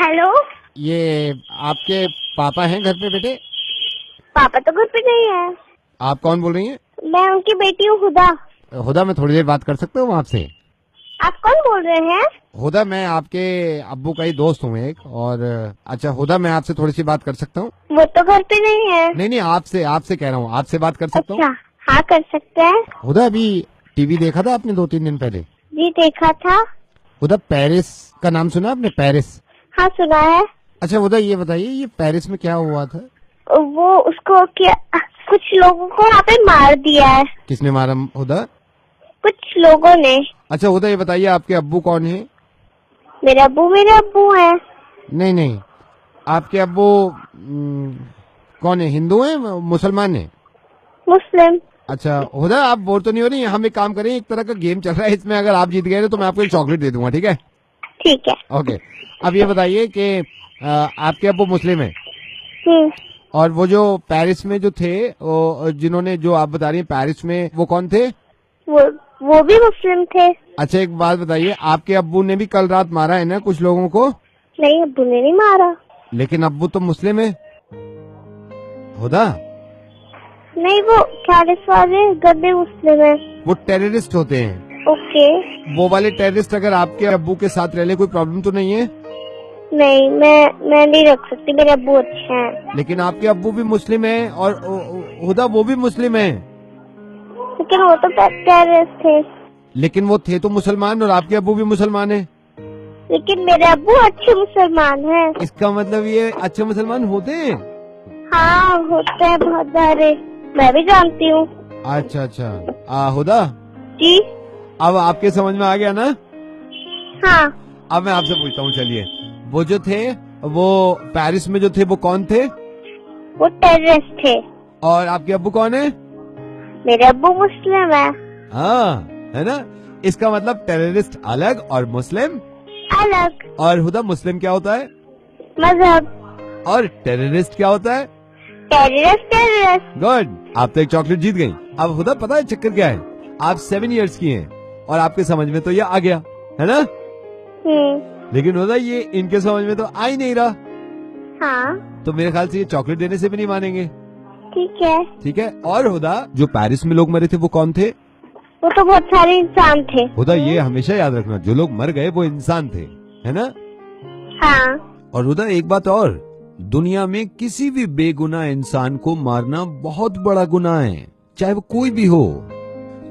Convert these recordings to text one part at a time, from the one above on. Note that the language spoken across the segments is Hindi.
हेलो, ये आपके पापा हैं घर पे बेटे? पापा तो घर पे नहीं है। आप कौन बोल रही हैं? मैं उनकी बेटी हूँ हुदा। हुदा, मैं थोड़ी देर बात कर सकता हूँ आपसे? आप कौन बोल रहे हैं? हुदा, मैं आपके अब्बू का ही दोस्त हूँ एक। और अच्छा हुदा, मैं आपसे थोड़ी सी बात कर सकता हूँ? वो तो घर पे नहीं है। नहीं, आपसे आपसे कह रहा हूँ, आपसे बात कर सकता हूँ? अच्छा, हाँ कर सकते हैं। हुदा, अभी टीवी देखा था आपने 2-3 दिन पहले? जी देखा था। हुदा, पेरिस का नाम सुना आपने? पेरिस? हाँ सुना है। अच्छा हुदा, ये बताइए, ये पेरिस में क्या हुआ था? वो उसको क्या, कुछ लोगों को वहाँ पे मार दिया है। किसने मारा हुदा? कुछ लोगों ने। अच्छा हुदा, ये बताइए आपके अब्बू कौन है? मेरे अब्बू हैं। नहीं, आपके अब्बू कौन है? हिंदू है, मुसलमान है? मुस्लिम। अच्छा हुदा, आप बोर तो नहीं हो रही? हम एक काम करें, एक तरह का गेम चल रहा है, इसमें अगर आप जीत गए तो मैं आपको एक चॉकलेट दे दूंगा, ठीक है? ठीक है। ओके। अब ये बताइए कि आपके अब्बू मुस्लिम है, हम्म। और वो जो पेरिस में जो थे, वो जिन्होंने, जो आप बता रही हैं पेरिस में, वो कौन थे? वो भी मुस्लिम थे। अच्छा एक बात बताइए, आपके अब्बू ने भी कल रात मारा है ना कुछ लोगों को? नहीं, अब्बू ने नहीं मारा। लेकिन अब्बू तो मुस्लिम है हुदा। नहीं, वो पेरिस वाले गद्दे मुस्लिम है। वो टेररिस्ट होते हैं। ओके। वो वाले टेररिस्ट अगर आपके अब्बू के साथ रह ले, कोई प्रॉब्लम तो नहीं है? नहीं, मैं नहीं रख सकती, मेरे अब्बू अच्छे हैं। लेकिन आपके अब्बू भी मुस्लिम है, और हुदा वो भी मुस्लिम है। लेकिन वो तो टेररिस्ट थे। लेकिन वो थे तो मुसलमान, और आपके अब्बू भी मुसलमान है। लेकिन मेरे अब्बू अच्छे मुसलमान हैं। इसका मतलब ये अच्छे मुसलमान होते हैं? हाँ होते हैं बहुत सारे, मैं भी जानती हूँ। अच्छा हुदा, जी। अब आपके समझ में आ गया ना? हाँ। अब मैं आपसे पूछता हूँ, चलिए, वो जो थे, वो पेरिस में जो थे, वो कौन थे? वो टेररिस्ट थे। और आपके अब्बू कौन है? मेरे अब्बू मुस्लिम है। हाँ, है ना? इसका मतलब टेररिस्ट अलग और मुस्लिम अलग। और हुदा, मुस्लिम क्या होता है? मजहब। और टेररिस्ट क्या होता है? टेररिस्ट। गुड, आप तो एक चॉकलेट जीत गई। अब हुदा, पता है चक्कर क्या है? आप 7 इयर्स की हैं, और आपके समझ में तो ये आ गया, है ना? लेकिन हुदा, ये इनके समझ में तो आ ही नहीं रहा। हाँ। तो मेरे ख्याल से ये चॉकलेट देने से भी नहीं मानेंगे। ठीक है। ठीक है। और हुदा, जो पेरिस में लोग मरे थे वो कौन थे? वो तो बहुत सारे इंसान थे। हुदा, ये हमेशा याद रखना, जो लोग मर गए वो इंसान थे, है ना? हाँ। और हुदा, एक बात और, दुनिया में किसी भी बेगुनाह इंसान को मारना बहुत बड़ा गुनाह है, चाहे वो कोई भी हो।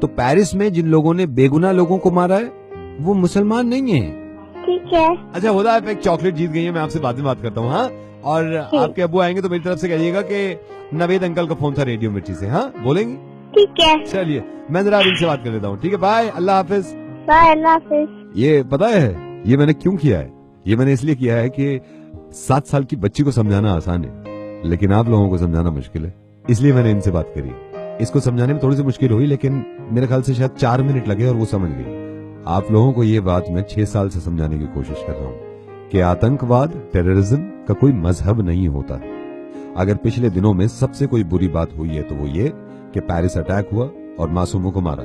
तो पेरिस में जिन लोगों ने बेगुनाह लोगों को मारा है, वो मुसलमान नहीं है। ठीक है। अच्छा हुदा, आप एक चॉकलेट जीत गई है, मैं आपसे बाद में बात करता हूँ। हाँ, और आपके अब्बू आएंगे तो मेरी तरफ से कहिएगा कि नवेद अंकल का फोन था रेडियो मिर्ची से। हाँ, बोलेंगी? ठीक है। चलिए, मैं जरा इनसे बात कर लेता हूँ, ठीक है? बाय, अल्लाह हाफिज। बाय, अल्लाह हाफिज। ये पता है ये मैंने क्यों किया है? ये मैंने इसलिए किया है कि 7 साल की बच्ची को समझाना आसान है, लेकिन आप लोगों को समझाना मुश्किल है, इसलिए मैंने इनसे बात करी। इसको समझाने में थोड़ी सी मुश्किल हुई, लेकिन मेरे ख्याल से शायद 4 मिनट लगे और वो समझ गई। आप लोगों को ये बात मैं 6 साल से समझाने की कोशिश कर रहा हूँ कि आतंकवाद, टेररिज्म का कोई मजहब नहीं होता। अगर पिछले दिनों में सबसे कोई बुरी बात हुई है तो वो ये कि पेरिस अटैक हुआ और मासूमों को मारा।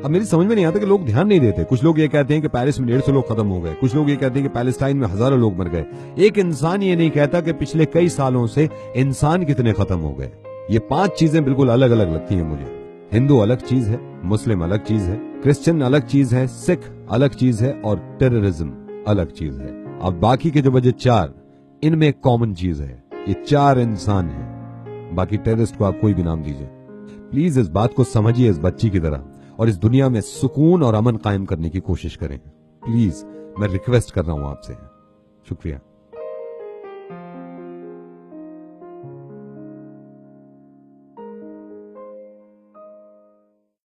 अब मेरी समझ में नहीं आता कि लोग ध्यान नहीं देते। कुछ लोग ये कहते हैं कि पेरिस में 150 लोग खत्म हो गए, कुछ लोग ये कहते हैं कि पैलेस्टाइन में हजारों लोग मर गए। एक इंसान ये नहीं कहता कि पिछले कई सालों से इंसान कितने खत्म हो गए। ये 5 चीजें बिल्कुल अलग अलग लगती हैं मुझे। हिंदू अलग चीज है, मुस्लिम अलग चीज है, क्रिश्चियन अलग चीज है, सिख अलग चीज है, और टेररिज्म अलग चीज है। अब बाकी के जो बचे 4, इनमें एक कॉमन चीज है, ये 4 इंसान हैं। बाकी टेररिस्ट को आप कोई भी नाम दीजिए। प्लीज इस बात को समझिए इस बच्ची की तरह, और इस दुनिया में सुकून और अमन कायम करने की कोशिश करें। प्लीज, मैं रिक्वेस्ट कर रहा हूं आपसे। शुक्रिया।